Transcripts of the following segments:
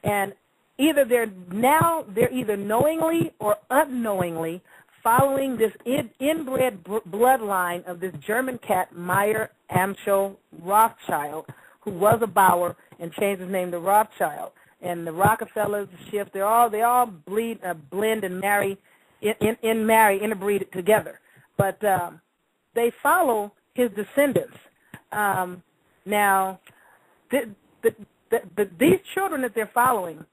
And they're either knowingly or unknowingly following this inbred bloodline of this German cat, Meyer Amschel Rothschild, who was a Bauer and changed his name to Rothschild. And the Rockefellers, the Schiff, they all blend and interbreed together. But they follow his descendants. Now, these children that they're following,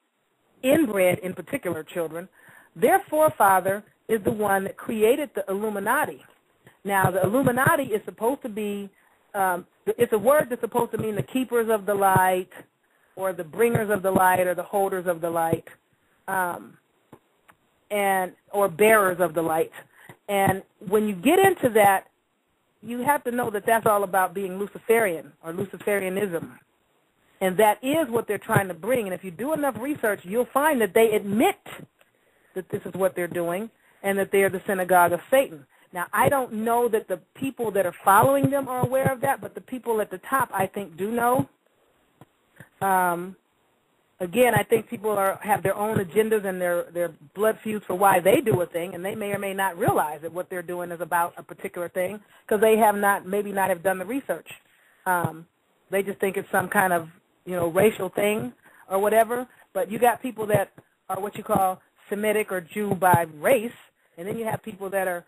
inbred in particular children, their forefather is the one that created the Illuminati. Now, the Illuminati is supposed to be, it's a word that's supposed to mean the keepers of the light or the bringers of the light or the holders of the light or bearers of the light. And when you get into that, you have to know that that's all about being Luciferian or Luciferianism. And that is what they're trying to bring. And if you do enough research, you'll find that they admit that this is what they're doing and that they are the synagogue of Satan. Now, I don't know that the people that are following them are aware of that, but the people at the top, I think, do know. Again, I think people have their own agendas and their blood feuds for why they do a thing, and they may or may not realize that what they're doing is about a particular thing because they have maybe not have done the research. They just think it's some kind of, racial thing or whatever. But you got people that are what you call Semitic or Jew by race, and then you have people that are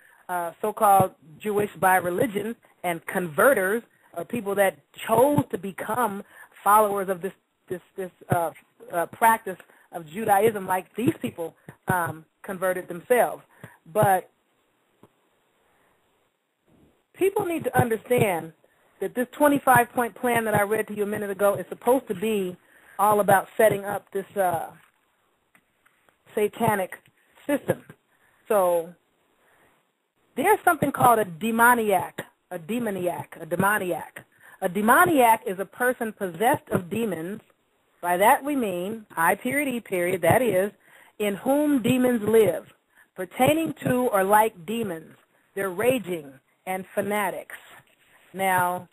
so-called Jewish by religion and converters, or people that chose to become followers of this practice of Judaism, like these people converted themselves. But people need to understand that this 25-point plan that I read to you a minute ago is supposed to be all about setting up this satanic system. So there's something called a demoniac. A demoniac is a person possessed of demons. By that we mean, I-E, that is, in whom demons live, pertaining to or like demons. They're raging and fanatics. Now,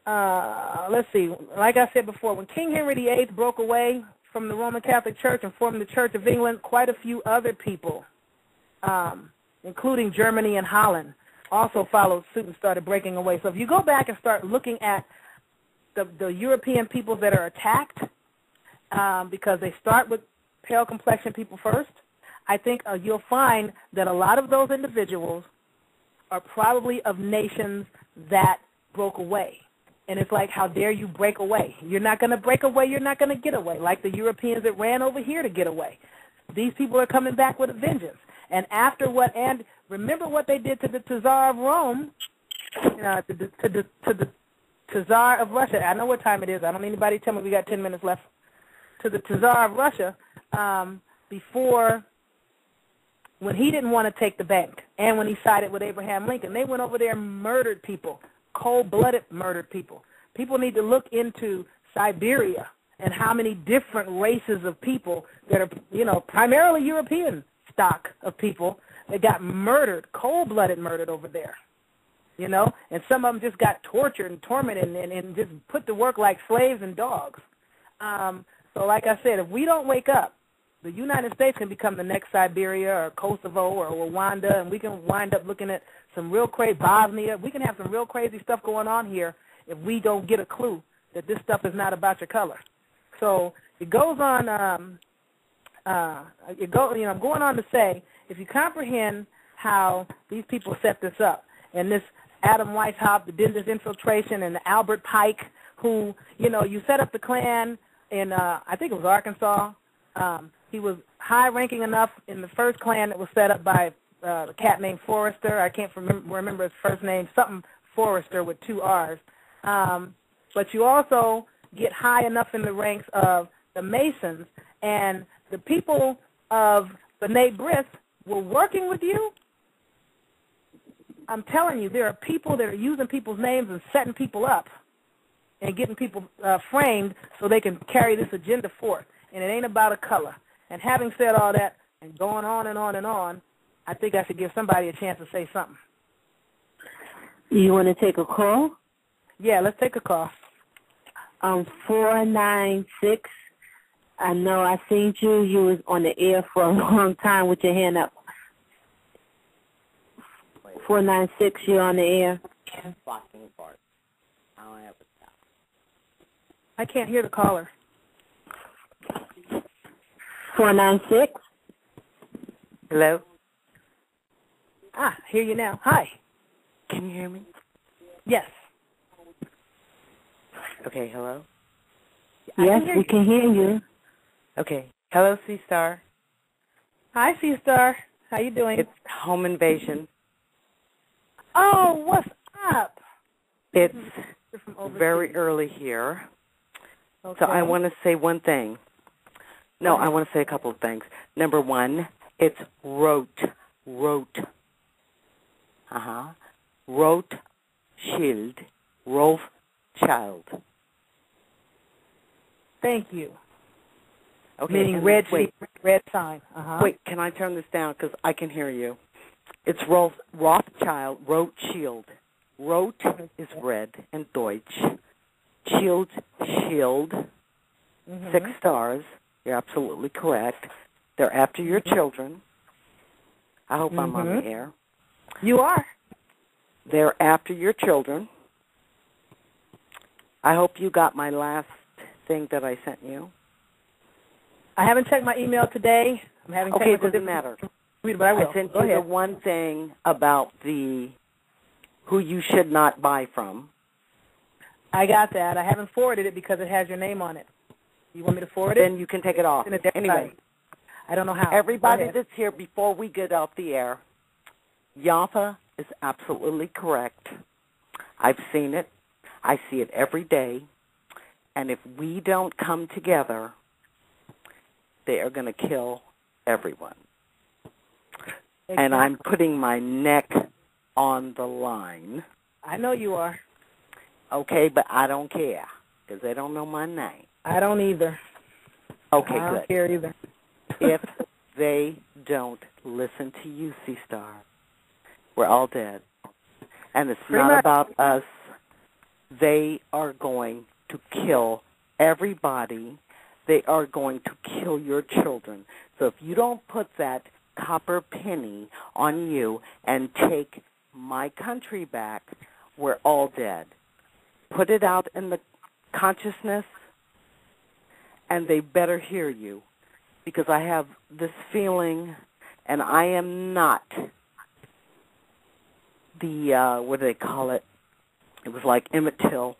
let's see. Like I said before, when King Henry VIII broke away from the Roman Catholic Church and formed the Church of England, quite a few other people, including Germany and Holland, also followed suit and started breaking away. So if you go back and start looking at the European peoples that are attacked, because they start with pale complexion people first, I think you'll find that a lot of those individuals are probably of nations that broke away. And it's like, how dare you break away? You're not going to break away. You're not going to get away, like the Europeans that ran over here to get away. These people are coming back with a vengeance. And remember what they did to the Tsar of Rome, to the Tsar of Russia. I know what time it is. I don't need anybody to tell me we got 10 minutes left. To the Tsar of Russia before, when he didn't want to take the bank and when he sided with Abraham Lincoln. They went over there and murdered people, cold-blooded murdered people. People need to look into Siberia and how many different races of people that are, primarily European stock of people that got murdered, cold-blooded murdered over there, and some of them just got tortured and tormented and just put to work like slaves and dogs. So like I said, if we don't wake up, the United States can become the next Siberia or Kosovo or Rwanda, and we can wind up looking at some real crazy Bosnia. We can have some real crazy stuff going on here if we don't get a clue that this stuff is not about your color. So it goes on. I'm going on to say, if you comprehend how these people set this up, and this Adam Weishaupt that did this infiltration, and the Albert Pike, who, you set up the Klan in, I think it was Arkansas. He was high-ranking enough in the first Klan that was set up by a cat named Forrester. I can't remember his first name, something Forrester with 2 R's. But you also get high enough in the ranks of the Masons, and the people of B'nai B'rith were working with you. I'm telling you, there are people that are using people's names and setting people up and getting people framed so they can carry this agenda forth. And it ain't about a color. And having said all that and going on and on and on, I think I should give somebody a chance to say something. You want to take a call? Yeah, let's take a call. 496 I know I seen you. You was on the air for a long time with your hand up. 496, you're on the air. Blocking part. I don't have a stop. I can't hear the caller. 496. Hello? Hear you now. Hi. Can you hear me? Yes. Okay, hello? Yes, we can hear you. Okay. Hello, C-Star. Hi, C-Star. How you doing? It's Home Invasion. Oh, what's up? It's You're from overseas. very early here. Okay. So I want to say one thing. No, I want to say a couple of things. Number one, it's Rote. Rothschild. Rothschild. Thank you. Okay. Meaning red sign. Wait, can I turn this down because I can hear you? It's Rothschild, Rothschild. Roth is red in Deutsch. Shield. 6 stars. You're absolutely correct. They're after your children. I hope I'm on the air. You are. They're after your children. I hope you got my last thing that I sent you. I haven't checked my email today. I'm having Okay, it technical doesn't matter. But I will. I sent Go you ahead. the one thing about who you should not buy from. I got that. I haven't forwarded it because it has your name on it. You want me to forward it? Then you can take it off. Anyway, I don't know how. everybody that's here before we get off the air, Yaffa is absolutely correct. I've seen it. I see it every day. And if we don't come together, they are going to kill everyone. Exactly. And I'm putting my neck on the line. I know you are. Okay, but I don't care because they don't know my name. I don't either. Okay, I don't good. care either. If they don't listen to you, C-Star, we're all dead. And it's Pretty not much. about us. They are going to kill everybody. They are going to kill your children. So if you don't put that copper penny on you and take my country back, we're all dead. Put it out in the consciousness, and they better hear you, because I have this feeling, and I am not the, what do they call it? It was like Emmett Till.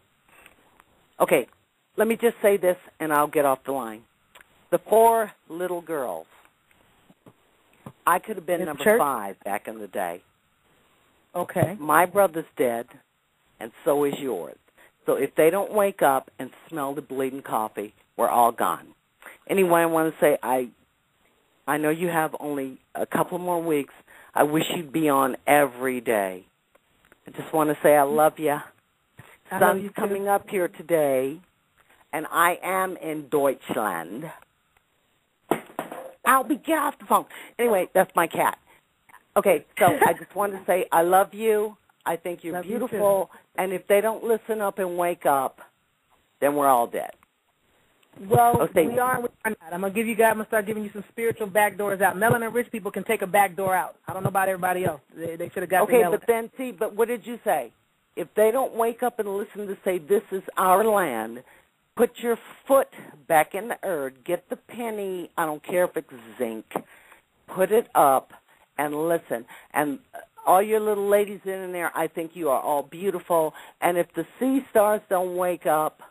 Okay, let me just say this, and I'll get off the line. The 4 little girls. I could have been In number church? 5 back in the day. Okay. My brother's dead, and so is yours. So if they don't wake up and smell the bleeding coffee, we're all gone. Anyway, I want to say I know you have only a couple more weeks. I wish you'd be on every day. I just want to say I love you. Sun's coming up here today, and I am in Deutschland. Get off the phone. Anyway, that's my cat. Okay, so I just wanted to say I love you. I think you're Love you beautiful. And if they don't listen up and wake up, then we're all dead. Well, Okay. we are and we are not. I'm going to start giving you some spiritual back doors out. Melanin rich people can take a back door out. I don't know about everybody else. They should have got the melanin. But what did you say? If they don't wake up and listen to say, this is our land, put your foot back in the earth, get the penny, I don't care if it's zinc, put it up and listen. And all your little ladies in there, I think you are all beautiful. And if the sea stars don't wake up,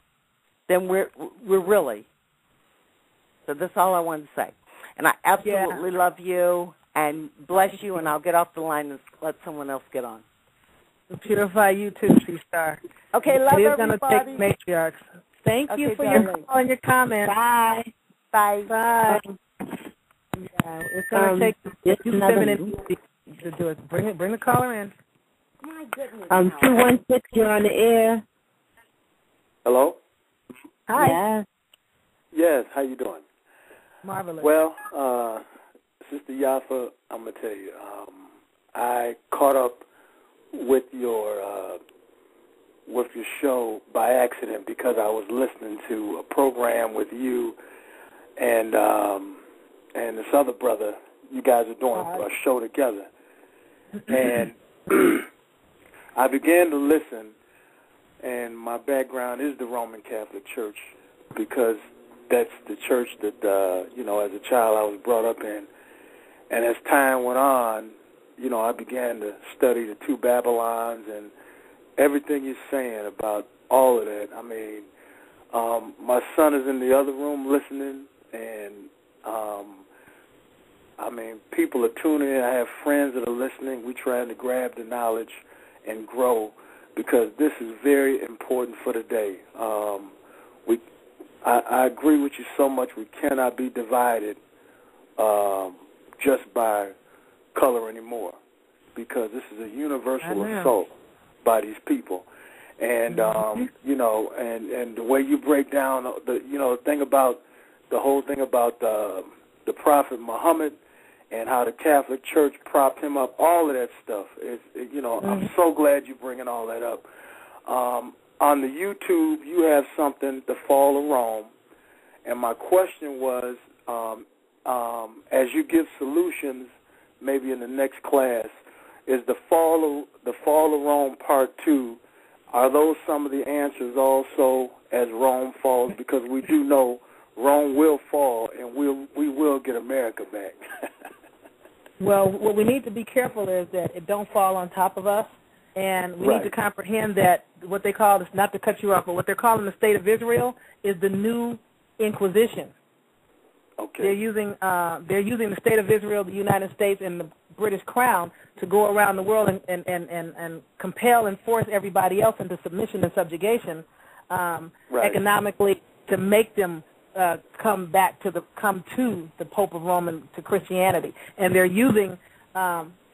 then we're really. So that's all I wanted to say. And I absolutely love you and bless you, and I'll get off the line and let someone else get on. Purify you too, C-Star. Okay, love it is everybody. going to take matriarchs. Thank you for your call and your comment. Bye. Bye. Bye. Yeah, it's going to take you feminine to do it. Bring the caller in. My goodness. 216, you're on the air. Hello? Hi. Yes. Yes, how you doing? Marvelous. Well, Sister Yaffa, I'm going to tell you, I caught up with your show by accident because I was listening to a program with you and this other brother. You guys are doing a show together, and I began to listen. And my background is the Roman Catholic Church because that's the church that as a child I was brought up in. And as time went on, I began to study the two Babylons and everything you're saying about all of that. I mean, my son is in the other room listening, and people are tuning in. I have friends that are listening. We're trying to grab the knowledge and grow because this is very important for today. I agree with you so much. We cannot be divided just by color anymore because this is a universal assault by these people. And, and the way you break down the thing about the whole thing about the Prophet Muhammad and how the Catholic Church propped him up, all of that stuff. I'm so glad you're bringing all that up. On the YouTube, you have something, The Fall of Rome, and my question was, as you give solutions, maybe in the next class, is the Fall of Rome Part 2, are those some of the answers also as Rome falls? Because we do know Rome will fall, and we will get America back. Well, what we need to be careful is that it don't fall on top of us, and we need to comprehend that what they call, not to cut you off, but what they're calling the State of Israel is the new Inquisition. Okay. They're using the State of Israel, the United States, and the British Crown to go around the world and compel and force everybody else into submission and subjugation economically to make them come to the Pope of Rome and to Christianity, and they're using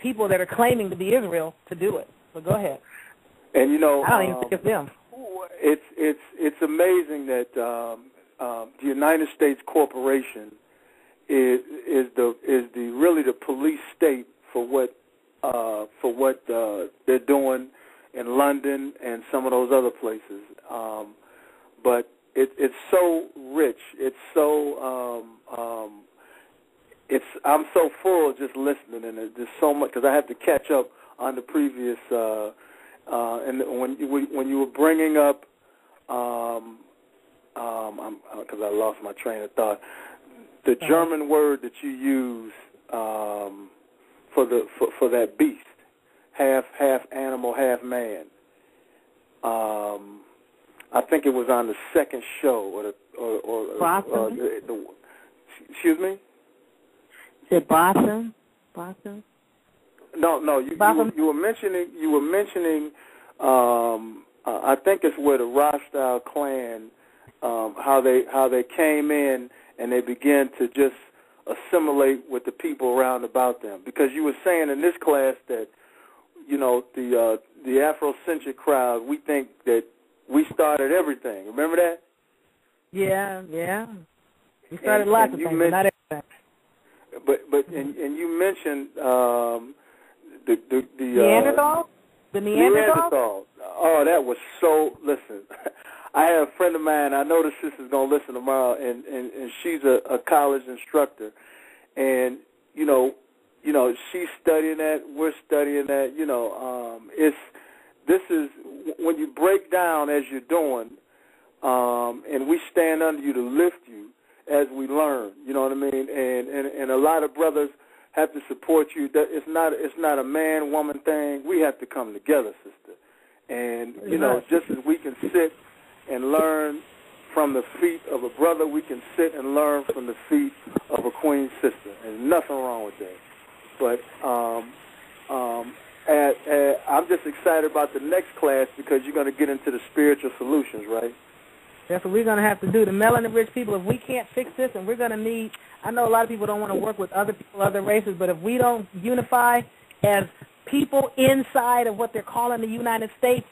people that are claiming to be Israel to do it. So go ahead. And I don't even think it's them. It's amazing that the United States corporation is really the police state for what they're doing in London and some of those other places. But it's so rich. It's so I'm so full just listening, and there's so much because I have to catch up on the previous. And when you were bringing up, because I lost my train of thought, the German word that you use for that beast, half animal, half man. I think it was on the second show, excuse me. Is it Boston? No. You were mentioning. I think it's where the Rothschild clan, how they came in and they began to just assimilate with the people around about them. Because you were saying in this class that the Afrocentric crowd, we think that we started everything. Remember that? Yeah. We started lots of things, but not everything. But you mentioned the Neanderthal? The Neanderthal? Oh, that was so. Listen, I have a friend of mine. I know the sister's gonna listen tomorrow, and she's a college instructor, and she's studying that. We're studying that. This is when you break down as you're doing, and we stand under you to lift you as we learn. You know what I mean? And a lot of brothers have to support you. That it's not a man-woman thing. We have to come together, sister. And just as we can sit and learn from the feet of a brother, we can sit and learn from the feet of a queen sister. There's nothing wrong with that. But I'm just excited about the next class because you're going to get into the spiritual solutions, right? That's what we're going to have to do. The melanin-rich people, if we can't fix this, and we're going to need, I know a lot of people don't want to work with other people, other races, but if we don't unify as people inside of what they're calling the United States,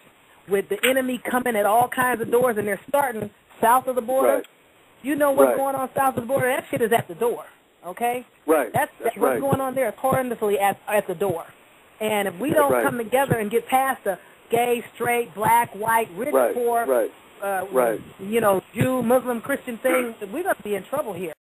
with the enemy coming at all kinds of doors, and they're starting south of the border, right. You know what's going on south of the border? That shit is at the door, okay? Right. That's what's right. going on there is horrendously at the door. And if we don't come together and get past the gay, straight, black, white, rich, poor, Jew, Muslim, Christian thing, we're going to be in trouble here.